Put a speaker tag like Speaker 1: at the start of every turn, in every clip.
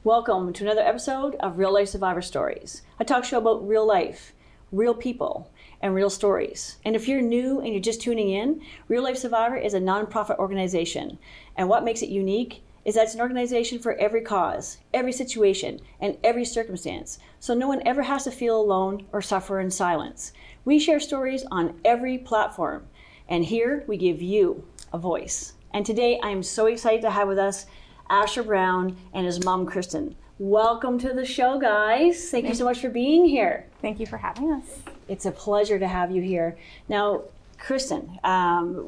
Speaker 1: Welcome to another episode of Real Life Survivor Stories, a talk show about real life, real people, and real stories. And if you're new and you're just tuning in, Real Life Survivor is a nonprofit organization. And what makes it unique is that it's an organization for every cause, every situation, and every circumstance. So no one ever has to feel alone or suffer in silence. We share stories on every platform. And here we give you a voice. And today I am so excited to have with us Asher Brown and his mom, Kristen. Welcome to the show, guys. Thank you so much for being here.
Speaker 2: Thank you for having us.
Speaker 1: It's a pleasure to have you here. Now, Kristen,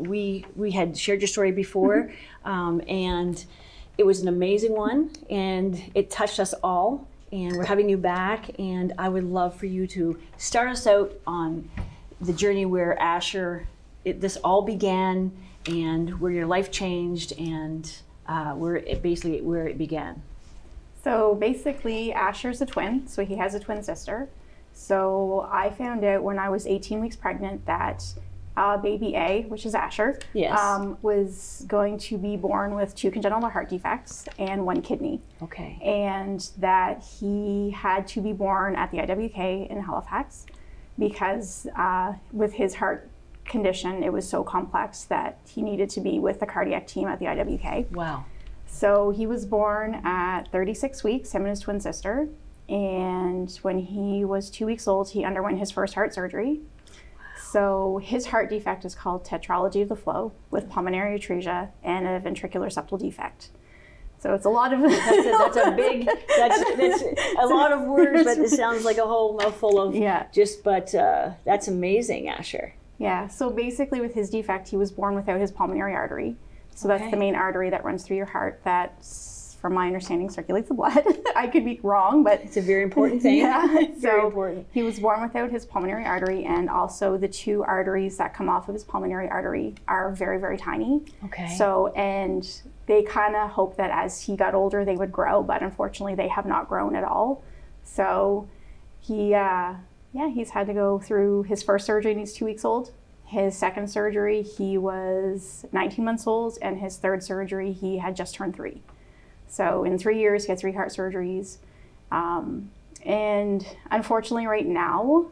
Speaker 1: we had shared your story before, and it was an amazing one, and it touched us all, and we're having you back, and I would love for you to start us out on the journey where Asher, this all began, and where your life changed, and where it began.
Speaker 2: So basically, Asher's a twin, so he has a twin sister. So I found out when I was 18 weeks pregnant that baby A, which is Asher,
Speaker 1: yes,
Speaker 2: was going to be born with 2 congenital heart defects and 1 kidney.
Speaker 1: Okay.
Speaker 2: And that he had to be born at the IWK in Halifax because with his heart condition, it was so complex that he needed to be with the cardiac team at the IWK.
Speaker 1: Wow.
Speaker 2: So he was born at 36 weeks, him and his twin sister. And when he was 2 weeks old, he underwent his first heart surgery. Wow. So his heart defect is called tetralogy of the flow with pulmonary atresia and a ventricular septal defect. So it's a lot of
Speaker 1: that's a lot of words, but it sounds like a whole mouthful of that's amazing, Asher.
Speaker 2: Yeah, so basically with his defect, he was born without his pulmonary artery. So that's the main artery that runs through your heart that, from my understanding, circulates the blood. I could be wrong, but
Speaker 1: it's a very important thing.
Speaker 2: Yeah,
Speaker 1: very important.
Speaker 2: He was born without his pulmonary artery, and also the 2 arteries that come off of his pulmonary artery are very, very tiny.
Speaker 1: Okay.
Speaker 2: So, and they kind of hope that as he got older, they would grow, but unfortunately, they have not grown at all. So he, he's had to go through his first surgery when he's 2 weeks old. His second surgery, he was 19 months old, and his third surgery, he had just turned 3. So in 3 years, he had 3 heart surgeries. And unfortunately right now,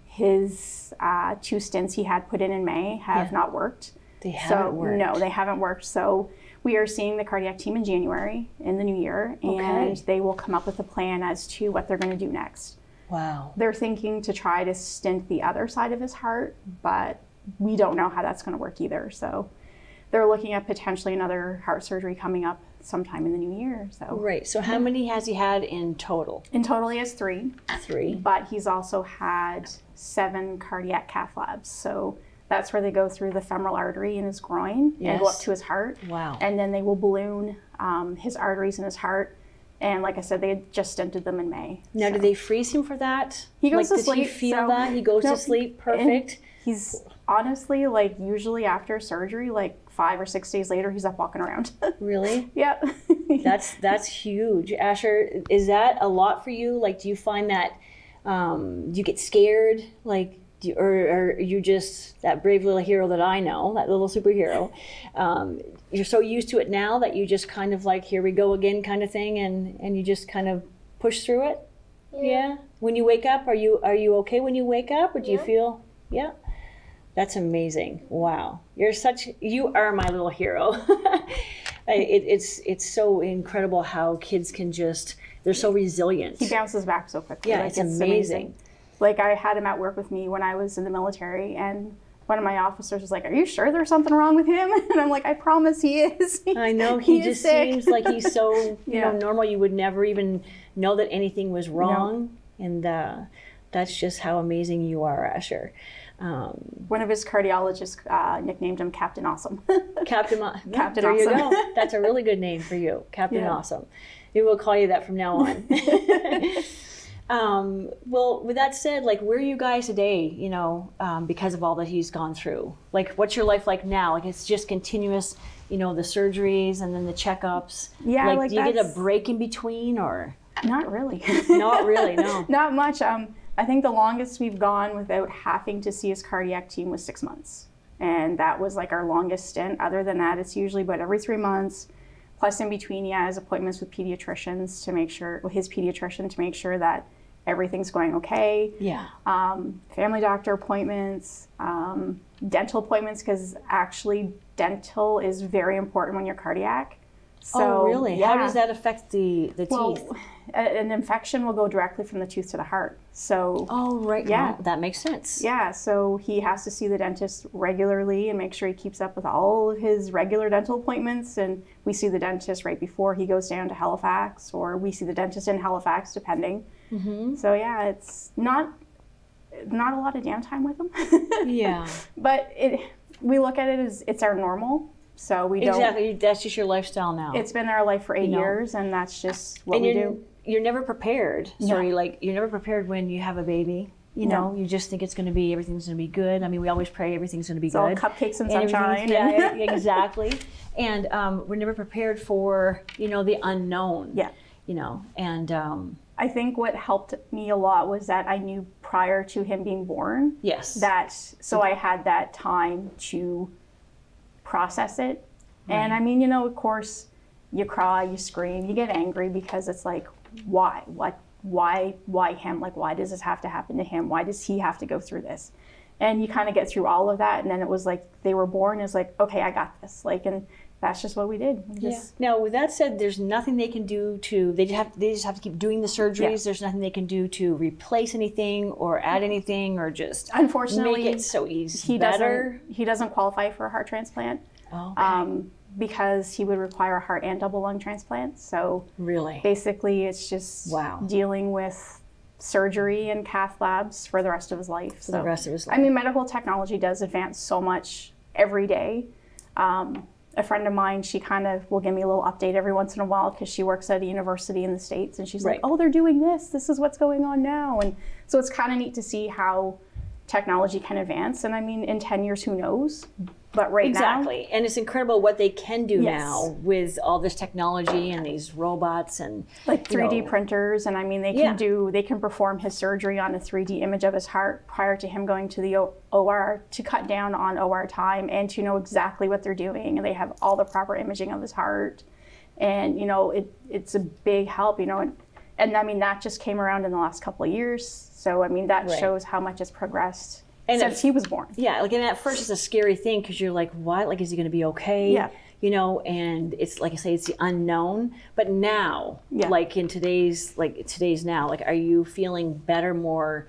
Speaker 2: his 2 stents he had put in May have not worked.
Speaker 1: They haven't worked?
Speaker 2: No, they haven't worked. So we are seeing the cardiac team in January, in the new year, and they will come up with a plan as to what they're going to do next.
Speaker 1: Wow.
Speaker 2: They're thinking to try to stent the other side of his heart, but we don't know how that's going to work either. So they're looking at potentially another heart surgery coming up sometime in the new year. So
Speaker 1: right. So how many has he had in total?
Speaker 2: In total, he has 3.
Speaker 1: 3.
Speaker 2: But he's also had 7 cardiac cath labs. So that's where they go through the femoral artery in his groin and go up to his heart.
Speaker 1: Wow.
Speaker 2: And then they will balloon his arteries in his heart. And like I said, they had just stented them in May.
Speaker 1: Now, do they freeze him for that?
Speaker 2: He goes to
Speaker 1: Did
Speaker 2: sleep.
Speaker 1: he feel that? He goes to sleep? Perfect.
Speaker 2: He's honestly, like, usually after surgery, like 5 or 6 days later, he's up walking around.
Speaker 1: Really?
Speaker 2: Yep.
Speaker 1: That's huge. Asher, is that a lot for you? Like, do you find that, do you get scared? Like, or are you just that brave little hero that I know, that little superhero? You're so used to it now that you just kind of like, here we go again kind of thing, and you just kind of push through it? Yeah. When you wake up, are you okay when you wake up, or do you feel, That's amazing. Wow. You are my little hero. It's so incredible how kids can they're so resilient.
Speaker 2: He bounces back so quickly.
Speaker 1: Yeah, it's amazing.
Speaker 2: Like, I had him at work with me when I was in the military, and one of my officers was like, "Are you sure there's something wrong with him?" And I'm like, "I promise he is."
Speaker 1: I know, he just seems like he's so normal. You would never even know that anything was wrong. No. And that's just how amazing you are, Asher.
Speaker 2: One of his cardiologists nicknamed him Captain Awesome.
Speaker 1: Captain
Speaker 2: Captain
Speaker 1: there
Speaker 2: Awesome.
Speaker 1: You go. That's a really good name for you, Captain Awesome. We will call you that from now on. Well, with that said, like, where are you guys today, because of all that he's gone through? Like, what's your life like now? Like, it's just continuous, the surgeries and then the checkups.
Speaker 2: Yeah,
Speaker 1: like do you get a break in between, or?
Speaker 2: Not really.
Speaker 1: Not really, no.
Speaker 2: Not much. I think the longest we've gone without having to see his cardiac team was 6 months. And that was like our longest stint. Other than that, it's usually about every 3 months. Plus in between, he has appointments with pediatricians to make sure, with his pediatrician to make sure that everything's going okay.
Speaker 1: Yeah.
Speaker 2: Family doctor appointments, dental appointments, because actually dental is very important when you're cardiac. So,
Speaker 1: oh, really?
Speaker 2: Yeah.
Speaker 1: How does that affect the
Speaker 2: Well,
Speaker 1: teeth?
Speaker 2: an infection will go directly from the tooth to the heart. So,
Speaker 1: Oh, right.
Speaker 2: Yeah.
Speaker 1: Well, that makes sense.
Speaker 2: yeah, so he has to see the dentist regularly and make sure he keeps up with all of his regular dental appointments. And we see the dentist right before he goes down to Halifax, or we see the dentist in Halifax, depending.
Speaker 1: Mm-hmm.
Speaker 2: So yeah, it's not a lot of downtime with him.
Speaker 1: Yeah.
Speaker 2: But we look at it as it's our normal. So we don't.
Speaker 1: Exactly. That's just your lifestyle now.
Speaker 2: It's been our life for 8 years, and that's just what we do.
Speaker 1: You're never prepared.
Speaker 2: No.
Speaker 1: So you're never prepared when you have a baby. You know, you just think everything's going to be good. I mean, we always pray everything's going to be
Speaker 2: It's
Speaker 1: good.
Speaker 2: all cupcakes and
Speaker 1: And
Speaker 2: sunshine.
Speaker 1: yeah, exactly. And we're never prepared for, the unknown.
Speaker 2: Yeah.
Speaker 1: And
Speaker 2: I think what helped me a lot was that I knew prior to him being born.
Speaker 1: yes.
Speaker 2: So I had that time to process it.
Speaker 1: Right.
Speaker 2: And I mean, of course, you cry, you scream, you get angry, because it's like, why? Why him? Like, why does this have to happen to him? Why does he have to go through this? And you kind of get through all of that. And then it was like, they were born, it's like, okay, I got this. Like, and that's just what we did.
Speaker 1: Now, with that said, there's nothing they can do they just have to keep doing the surgeries.
Speaker 2: Yeah.
Speaker 1: There's nothing they can do to replace anything or add anything or just
Speaker 2: Unfortunately,
Speaker 1: make it so easy.
Speaker 2: he doesn't qualify for a heart transplant.
Speaker 1: Okay.
Speaker 2: Because he would require a heart and double lung transplant. So
Speaker 1: Really?
Speaker 2: basically it's just dealing with surgery and cath labs for the rest of his life.
Speaker 1: For the rest of his life.
Speaker 2: I mean, medical technology does advance so much every day. A friend of mine, she kind of will give me a little update every once in a while, because she works at a university in the States, and she's like, oh, they're doing this is what's going on now. And so it's kind of neat to see how technology can advance. And I mean, in 10 years, who knows? But right now.
Speaker 1: Exactly. And it's incredible what they can do
Speaker 2: Yes.
Speaker 1: now with all this technology and these robots and
Speaker 2: Like 3D printers. And I mean, they can perform his surgery on a 3D image of his heart prior to him going to the OR, to cut down on OR time and to know exactly what they're doing. And they have all the proper imaging of his heart. And, it's a big help, and I mean, that just came around in the last couple of years. So, I mean, that shows how much it's progressed since he was born.
Speaker 1: Yeah, like, and at first it's a scary thing, because you're like, what? Like, is he going to be okay?
Speaker 2: Yeah.
Speaker 1: And it's like I say, it's the unknown. But now, like in today's now, like, are you feeling better, more,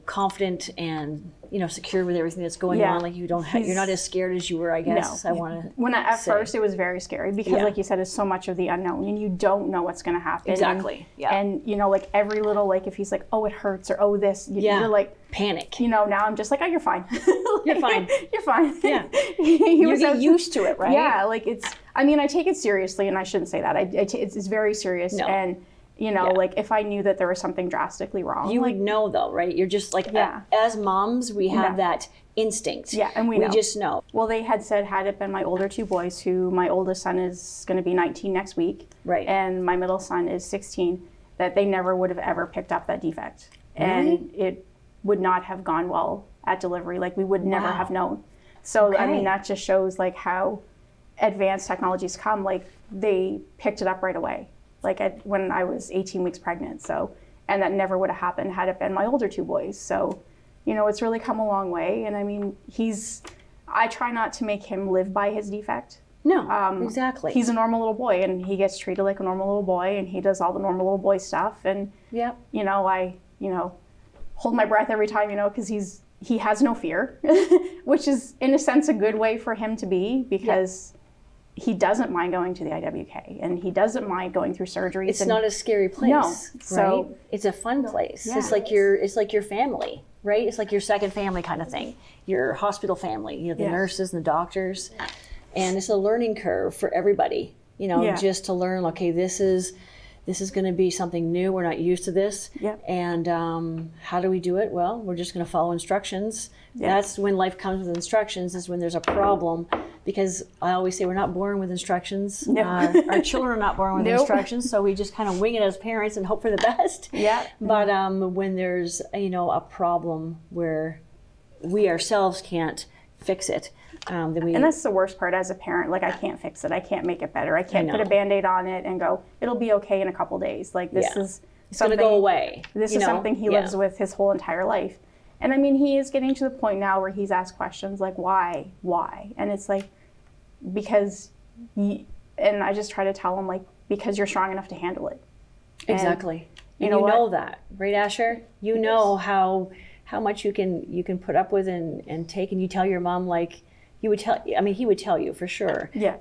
Speaker 1: confident and, secure with everything that's going on? Like, you're not as scared as you were, I guess.
Speaker 2: No. At first it was very scary, because like you said, it's so much of the unknown, and you don't know what's going to happen.
Speaker 1: Exactly.
Speaker 2: And like every little, like if he's like, oh, it hurts, or oh, this, you're like,
Speaker 1: panic.
Speaker 2: Now I'm just like, oh, you're fine.
Speaker 1: You're fine.
Speaker 2: You're fine.
Speaker 1: Yeah. You get used to it, right?
Speaker 2: Yeah. Like I take it seriously, and I shouldn't say that. It's very serious.
Speaker 1: No.
Speaker 2: And like if I knew that there was something drastically wrong,
Speaker 1: you would know, though, right? You're just like, as moms, we have that instinct.
Speaker 2: Yeah, and we
Speaker 1: just know.
Speaker 2: Well, they had said, had it been my older two boys, who my oldest son is going to be 19 next week,
Speaker 1: right,
Speaker 2: and my middle son is 16, that they never would have ever picked up that defect.
Speaker 1: Really?
Speaker 2: And it would not have gone well at delivery. Like, we would never have known. So, I mean, that just shows like how advanced technologies come. Like, they picked it up right away, like when I was 18 weeks pregnant. So, and that never would have happened had it been my older two boys. So, it's really come a long way. And I mean, I try not to make him live by his defect.
Speaker 1: No, exactly.
Speaker 2: He's a normal little boy, and he gets treated like a normal little boy, and he does all the normal little boy stuff. And, I, hold my breath every time, because he has no fear, which is in a sense a good way for him to be, because he doesn't mind going to the IWK, and he doesn't mind going through surgeries.
Speaker 1: It's not a scary place.
Speaker 2: No.
Speaker 1: Right?
Speaker 2: So
Speaker 1: it's a fun place.
Speaker 2: Yeah.
Speaker 1: It's like your family, right? It's like your second family kind of thing. Your hospital family, the nurses and the doctors. And it's a learning curve for everybody, just to learn, okay, this is going to be something new. We're not used to this.
Speaker 2: Yep.
Speaker 1: And how do we do it? Well, we're just going to follow instructions. Yep. That's when life comes with instructions, is when there's a problem. Because I always say we're not born with instructions.
Speaker 2: No.
Speaker 1: Our children are not born with instructions, so we just kind of wing it as parents and hope for the best.
Speaker 2: Yeah.
Speaker 1: But when there's a problem where we ourselves can't fix it, then we...
Speaker 2: And that's the worst part as a parent. Like, I can't fix it. I can't make it better. I can't put a Band-Aid on it and go, it'll be okay in a couple days. Like, this is
Speaker 1: it's going to go away.
Speaker 2: This is something he lives with his whole entire life. And I mean, he is getting to the point now where he's asked questions like, why? And it's like, because, and I just try to tell him, like, because you're strong enough to handle it.
Speaker 1: Exactly. And you know that, right, Asher? You know how much you can put up with and take, and you tell your mom, like, he would tell you for sure. Yeah.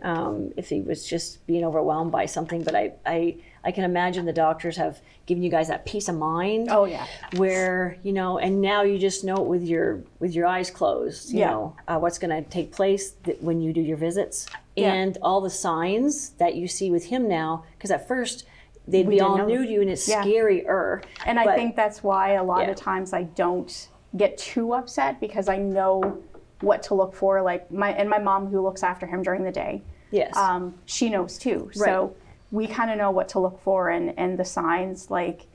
Speaker 1: If he was just being overwhelmed by something, but I can imagine the doctors have given you guys that peace of mind. Oh yeah. Where, you know, and now you just know with your eyes closed, you know, what's going to take place when you do your visits, and all the signs that you see with him now, because at first they'd be all new to you and it's scarier.
Speaker 2: And I think that's why a lot of times I don't get too upset, because I know what to look for. Like my mom, who looks after him during the day, she knows too. Right. So we kind of know what to look for, and the signs, like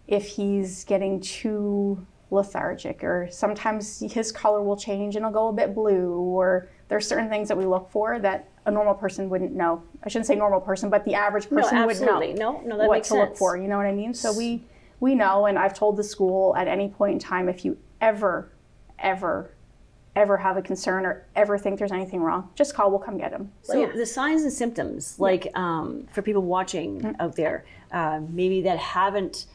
Speaker 2: if he's getting too lethargic, or sometimes his color will change and it'll go a bit blue, or there's certain things that we look for that a normal person wouldn't know. I shouldn't say normal person, but the average person would know
Speaker 1: that
Speaker 2: what
Speaker 1: makes
Speaker 2: to look for. You know what I mean? So we know, and I've told the school at any point in time, if you ever have a concern or ever think there's anything wrong, just call, we'll come get him.
Speaker 1: So the signs and symptoms, like for people watching out there, maybe that haven't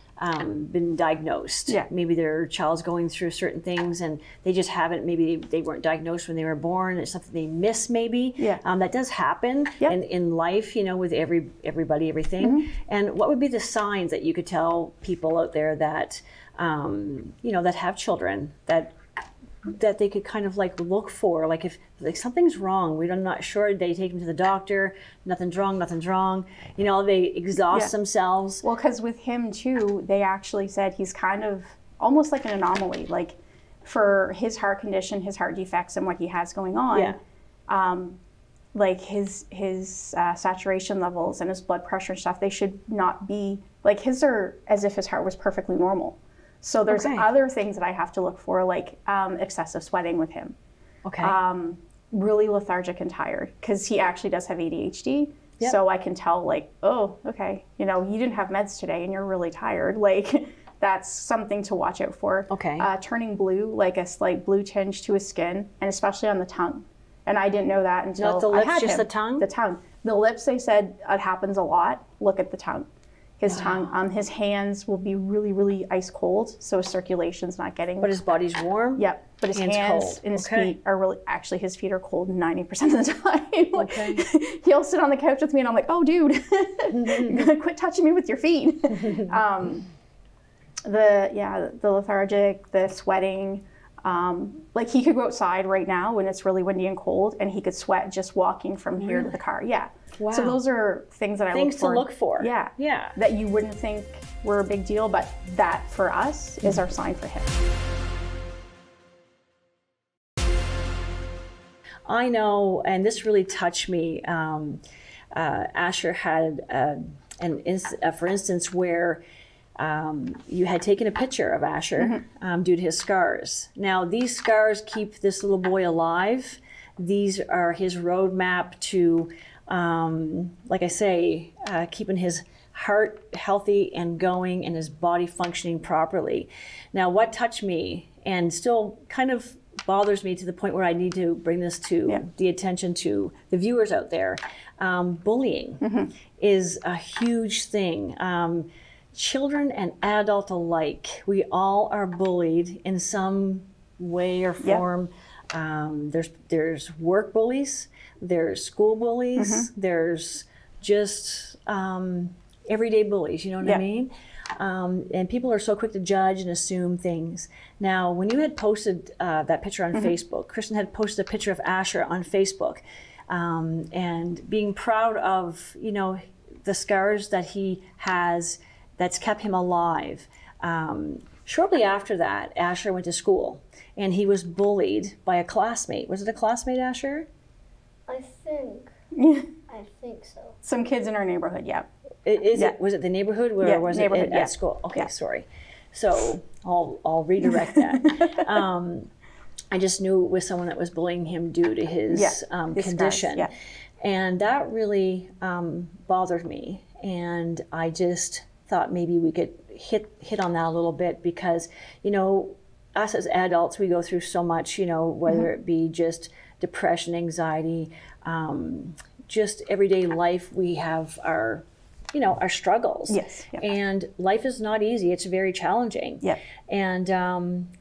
Speaker 1: been diagnosed. Maybe their child's going through certain things and they just haven't, maybe they weren't diagnosed when they were born. It's something they miss maybe. That does happen in life, you know, with everybody, everything. And what would be the signs that you could tell people out there that, you know, that have children, that they could kind of like look for, like if like something's wrong, we're not sure, they take them to the doctor, nothing's wrong, you know, they exhaust themselves.
Speaker 2: Well, because with him too, they actually said he's kind of almost like an anomaly, like for his heart condition, his heart defects and what he has going on, like his saturation levels and his blood pressure and stuff, they should not be, like his are as if his heart was perfectly normal. So there's other things that I have to look for, like excessive sweating with him. Really lethargic and tired, because he actually does have ADHD. So I can tell, like, oh, okay, you know, you didn't have meds today and you're really tired. Like, that's something to watch out for. Turning blue, like a slight blue tinge to his skin, and especially on the tongue. And I didn't know that until
Speaker 1: not the lips,
Speaker 2: I had
Speaker 1: just
Speaker 2: him.
Speaker 1: the tongue?
Speaker 2: The tongue. The lips, they said, it happens a lot. Look at the tongue. His tongue, his hands will be really, really ice cold, so his circulation's not getting...
Speaker 1: But his body's warm?
Speaker 2: Yep, but his hands and his feet are really... Actually, his feet are cold 90% of the time. He'll sit on the couch with me and I'm like, oh, dude, quit touching me with your feet. The lethargic, the sweating... like he could go outside right now when it's really windy and cold, and he could sweat just walking from here to the car. Wow. So those are things that I look for.
Speaker 1: Things to look for.
Speaker 2: Yeah. That you wouldn't think were a big deal, but that for us is our sign for him.
Speaker 1: I know, and this really touched me. Asher had for instance, where you had taken a picture of Asher due to his scars. Now, these scars keep this little boy alive. These are his roadmap to, like I say, keeping his heart healthy and going and his body functioning properly. Now, what touched me and still kind of bothers me to the point where I need to bring this to the attention to the viewers out there, bullying is a huge thing. Children and adult alike, we all are bullied in some way or form. There's work bullies, there's school bullies, there's just everyday bullies, you know what I mean? And people are so quick to judge and assume things. Now, when you had posted that picture on Facebook, Kristen had posted a picture of Asher on Facebook, and being proud of, you know, the scars that he has that's kept him alive. Shortly after that, Asher went to school and he was bullied by a classmate. Was it a classmate, Asher?
Speaker 3: I think so.
Speaker 2: Some kids in our neighborhood,
Speaker 1: Was it the neighborhood or was it at school? Okay, sorry. So I'll redirect that. I just knew it was someone that was bullying him due to his
Speaker 2: his
Speaker 1: condition.
Speaker 2: scars,
Speaker 1: And that really bothered me. And I just thought maybe we could hit on that a little bit because, you know, us as adults, we go through so much, you know, whether it be just depression, anxiety, just everyday life, we have our, you know, our struggles.
Speaker 2: Yes. Yep.
Speaker 1: And life is not easy. It's very challenging.
Speaker 2: Yep.
Speaker 1: And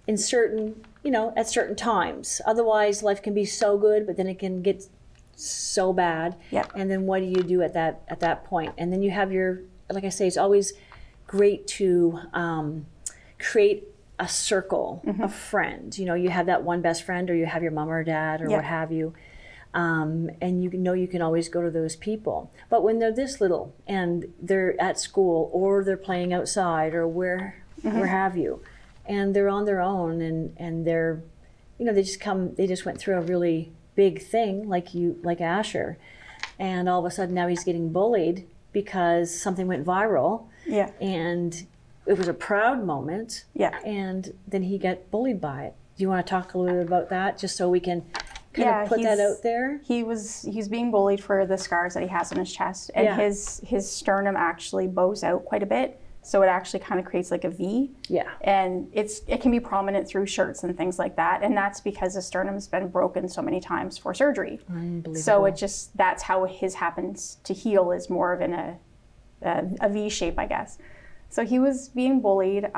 Speaker 1: in certain, you know, at certain times. Otherwise, life can be so good, but then it can get so bad.
Speaker 2: Yep.
Speaker 1: And then what do you do at that point? And then you have your, like I say, it's always great to create a circle of friends. You know, you have that one best friend, or you have your mom or dad, or what have you. And you know you can always go to those people. But when they're this little and they're at school or they're playing outside or where have you, and they're on their own and they're, you know, they just went through a really big thing like Asher, and all of a sudden now he's getting bullied because something went viral.
Speaker 2: Yeah.
Speaker 1: And it was a proud moment.
Speaker 2: Yeah.
Speaker 1: And then he got bullied by it. Do you want to talk a little bit about that, just so we can kind of put that out there?
Speaker 2: He's being bullied for the scars that he has on his chest, and his sternum actually bows out quite a bit, so it actually kind of creates like a V. Yeah. And it can be prominent through shirts and things like that, and that's because his sternum's been broken so many times for surgery.
Speaker 1: Unbelievable.
Speaker 2: So that's how his happens to heal, is more of in a V shape, I guess. So he was being bullied,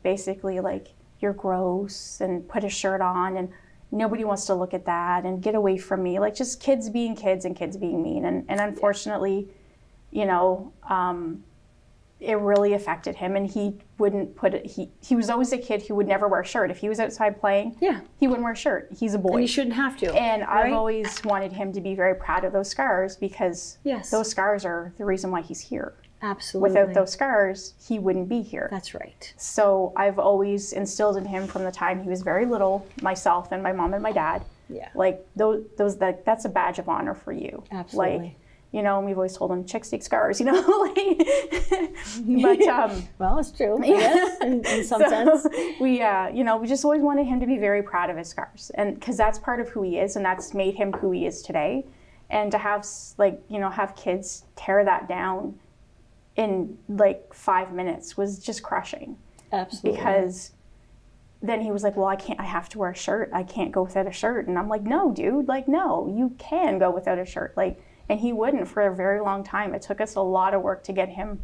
Speaker 2: basically like, you're gross, and put a shirt on, and nobody wants to look at that, and get away from me. Like, just kids being kids and kids being mean. And unfortunately, you know, it really affected him, and he wouldn't put it, he was always a kid who would never wear a shirt. If he was outside playing, he wouldn't wear a shirt. He's a boy.
Speaker 1: And he shouldn't have to.
Speaker 2: And I've always wanted him to be very proud of those scars, because those scars are the reason why he's here.
Speaker 1: Absolutely.
Speaker 2: Without those scars, he wouldn't be here.
Speaker 1: That's right.
Speaker 2: So I've always instilled in him from the time he was very little, myself and my mom and my dad. Yeah. Like that's a badge of honor for you.
Speaker 1: Absolutely.
Speaker 2: Like, you know, and we've always told him chicks take scars, you know. But
Speaker 1: well, it's true. Yes, in some sense.
Speaker 2: We you know, we just always wanted him to be very proud of his scars, and because that's part of who he is, and that's made him who he is today. And to have, like, you know, have kids tear that down in like 5 minutes was just crushing. Absolutely. Because then he was like, well, I have to wear a shirt. I can't go without a shirt. And I'm like, no, dude, like, no, you can go without a shirt. Like, and he wouldn't for a very long time. It took us a lot of work to get him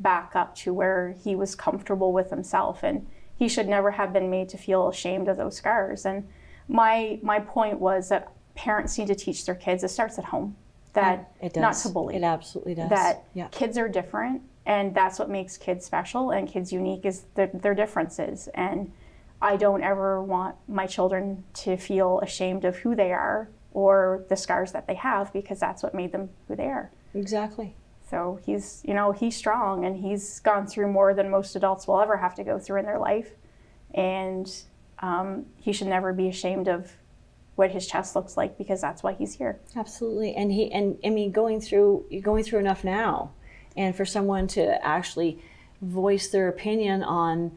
Speaker 2: back up to where he was comfortable with himself. And he should never have been made to feel ashamed of those scars. And my point was that parents need to teach their kids, it starts at home, that
Speaker 1: it does.
Speaker 2: Not to bully.
Speaker 1: It absolutely does.
Speaker 2: That kids are different, and that's what makes kids special and kids unique, is their differences. And I don't ever want my children to feel ashamed of who they are or the scars that they have, because that's what made them who they are.
Speaker 1: Exactly.
Speaker 2: So he's, you know, he's strong, and he's gone through more than most adults will ever have to go through in their life. And he should never be ashamed of what his chest looks like, because that's why he's here.
Speaker 1: Absolutely. And I mean, you're going through enough now, and for someone to actually voice their opinion on,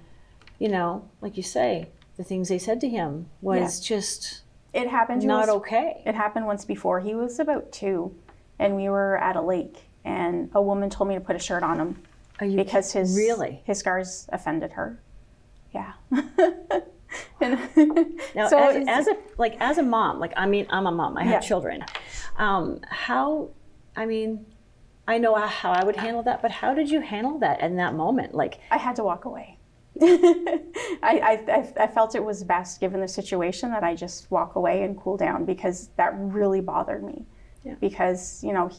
Speaker 1: you know, like you say, the things they said to him was just
Speaker 2: it happened
Speaker 1: not okay.
Speaker 2: It happened once before. He was about 2, and we were at a lake, and a woman told me to put a shirt on him because his scars offended her. Yeah.
Speaker 1: Now, so as a mom, like, I mean, I'm a mom. I have children. How? I mean, I know how I would handle that, but how did you handle that in that moment? Like,
Speaker 2: I had to walk away. I felt it was best, given the situation, that I just walk away and cool down, because that really bothered me. Yeah. Because, you know,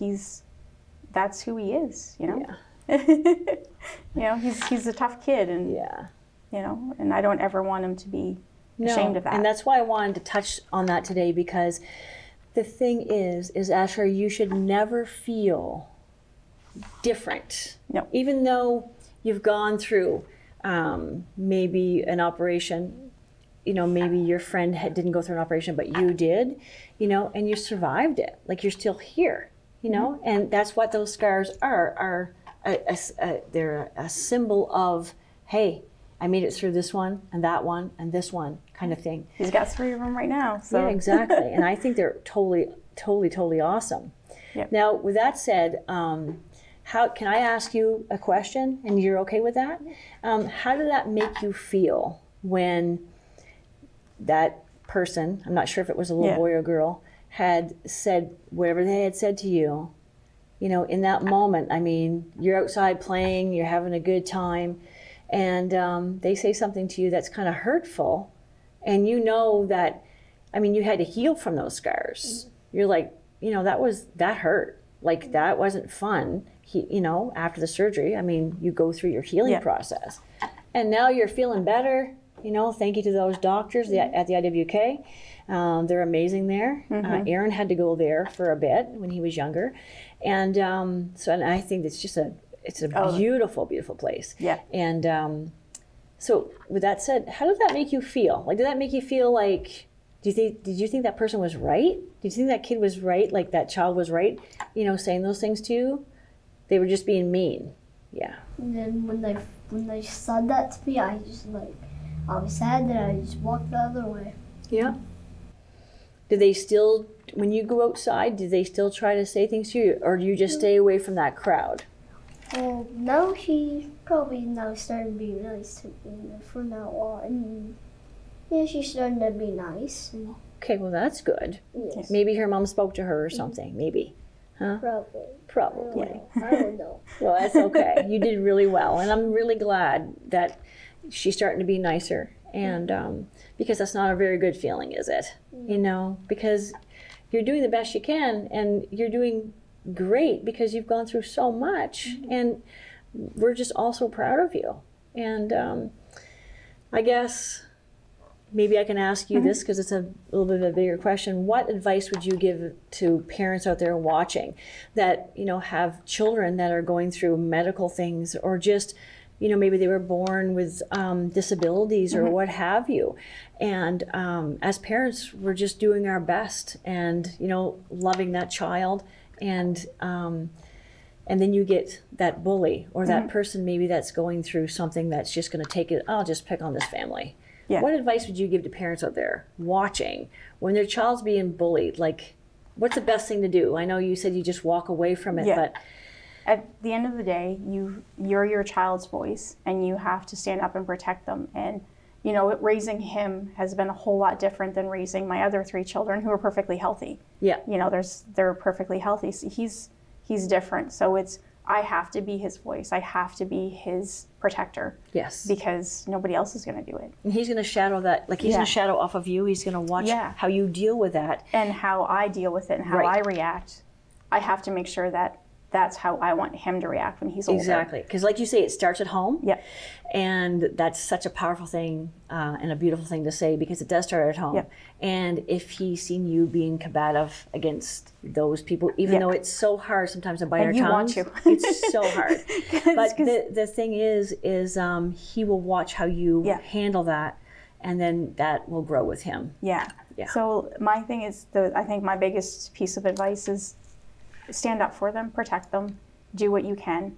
Speaker 2: that's who he is. You know. Yeah. You know, he's a tough kid, and you know, and I don't ever want him to be ashamed of that.
Speaker 1: And that's why I wanted to touch on that today, because the thing is Asher, you should never feel different. No. Even though you've gone through maybe an operation, you know, maybe your friend didn't go through an operation, but you did, you know, and you survived it. Like, you're still here, you know, and that's what those scars are they're a symbol of, hey, I made it through this one and that one and this one kind of thing.
Speaker 2: He's got 3 of them right now. So.
Speaker 1: Yeah, exactly. And I think they're totally awesome.
Speaker 2: Yep.
Speaker 1: Now, with that said, how can I ask you a question and you're okay with that? How did that make you feel when that person, I'm not sure if it was a little boy or girl, had said whatever they had said to you, you know, in that moment? I mean, you're outside playing, you're having a good time, and they say something to you that's kind of hurtful, and you know that, I mean, you had to heal from those scars. You're like, you know, that hurt. Like, that wasn't fun. You know, after the surgery, I mean, you go through your healing process. And now you're feeling better. You know, thank you to those doctors at the IWK. They're amazing there. Aaron had to go there for a bit when he was younger. And and I think it's just it's a beautiful place. Yeah. And so with that said, how did that make you feel? Like, did that make you feel like, did you think that person was right? Did you think that kid was right? Like, that child was right, you know, saying those things to you? They were just being mean. Yeah.
Speaker 3: And then when they said that to me, I was sad that I just walked the other way.
Speaker 1: Yeah. Do they still, when you go outside, do they still try to say things to you, or do you just stay away from that crowd?
Speaker 3: Well, now she probably starting to be nice to me from now on. Yeah, she's starting to be nice.
Speaker 1: Okay, well, that's good.
Speaker 3: Yes.
Speaker 1: Maybe her mom spoke to her or something, maybe. Huh? Probably.
Speaker 3: I don't know.
Speaker 1: Well, that's okay. You did really well, and I'm really glad that she's starting to be nicer, and because that's not a very good feeling, is it? You know, because you're doing the best you can, and you're doing great because you've gone through so much, and we're just all so proud of you. And I guess maybe I can ask you this, because it's a little bit of a bigger question. What advice would you give to parents out there watching that, you know, have children that are going through medical things, or just, you know, maybe they were born with disabilities or what have you. And as parents, we're just doing our best and, you know, loving that child. And then you get that bully or that person maybe that's going through something that's just going to take it, I'll just pick on this family. Yeah. What advice would you give to parents out there watching when their child's being bullied? Like, what's the best thing to do? I know you said you just walk away from it, but
Speaker 2: at the end of the day, you're your child's voice, and you have to stand up and protect them. And, you know, raising him has been a whole lot different than raising my other 3 children, who are perfectly healthy. Yeah. You know, they're perfectly healthy. So he's different. So I have to be his voice. I have to be his protector. Yes. Because nobody else is going to do it.
Speaker 1: And he's going to shadow that, like, he's going to shadow off of you. He's going to watch how you deal with that.
Speaker 2: And how I deal with it and how I react. I have to make sure that that's how I want him to react when he's older.
Speaker 1: Exactly. Because like you say, it starts at home. Yeah. And that's such a powerful thing and a beautiful thing to say, because it does start at home. Yep. And if he's seen you being combative against those people, even though it's so hard sometimes to bite our tongues. It's so hard. But the thing is he will watch how you handle that, and then that will grow with him.
Speaker 2: Yeah. So my thing is, I think my biggest piece of advice is stand up for them, protect them, do what you can.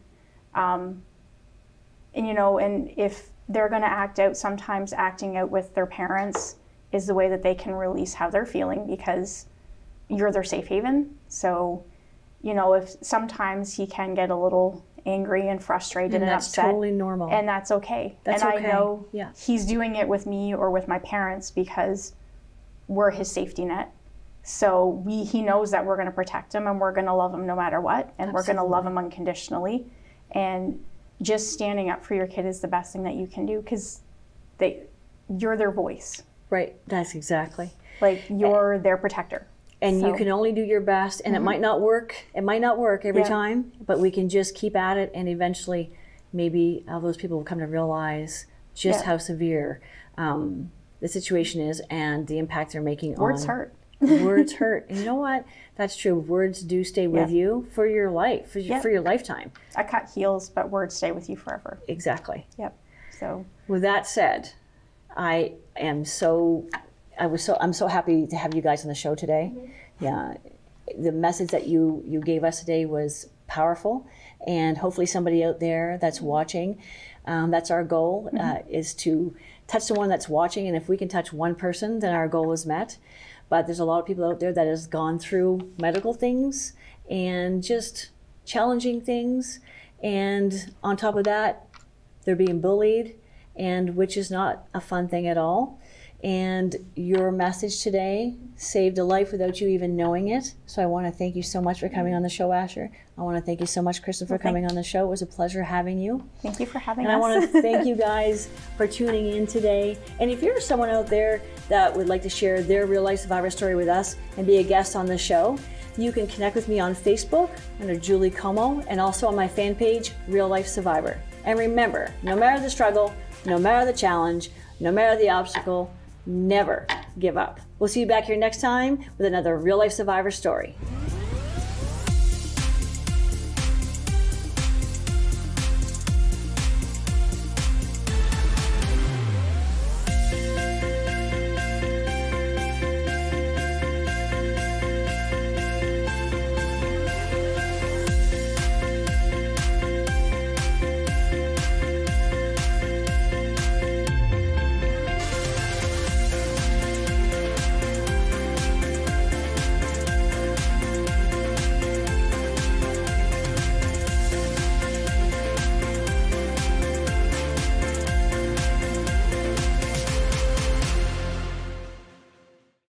Speaker 2: And, you know, and if they're going to act out, sometimes acting out with their parents is the way that they can release how they're feeling, because you're their safe haven. So, you know, if sometimes he can get a little angry and frustrated and upset.
Speaker 1: That's totally normal.
Speaker 2: And that's okay. And I know he's doing it with me or with my parents because we're his safety net. So he knows that we're going to protect him, and we're going to love him no matter what, and we're going to love him unconditionally. And just standing up for your kid is the best thing that you can do, because you're their voice.
Speaker 1: Right. That's exactly.
Speaker 2: Like, you're their protector.
Speaker 1: And you can only do your best, and it might not work. It might not work every time, but we can just keep at it, and eventually maybe all those people will come to realize just how severe the situation is and the impact they're making on.
Speaker 2: Words hurt.
Speaker 1: Words hurt. And you know what? That's true. Words do stay with you for your life, for your lifetime.
Speaker 2: I cut heels, but words stay with you forever.
Speaker 1: Exactly.
Speaker 2: Yep. So
Speaker 1: with that said, I'm so happy to have you guys on the show today. Yeah. The message that you gave us today was powerful, and hopefully somebody out there that's watching That's our goal, is to touch someone that's watching. And if we can touch one person, then our goal is met. But there's a lot of people out there that has gone through medical things and just challenging things. And on top of that, they're being bullied, and which is not a fun thing at all. And your message today saved a life without you even knowing it. So I want to thank you so much for coming on the show, Asher. I want to thank you so much, Kristen, for coming on the show. It was a pleasure having you.
Speaker 2: Thank you for having us.
Speaker 1: And I want to thank you guys for tuning in today. And if you're someone out there that would like to share their real life survivor story with us and be a guest on the show, you can connect with me on Facebook under Julie Comeau, and also on my fan page, Real Life Survivor. And remember, no matter the struggle, no matter the challenge, no matter the obstacle, never give up. We'll see you back here next time with another Real Life Survivor story.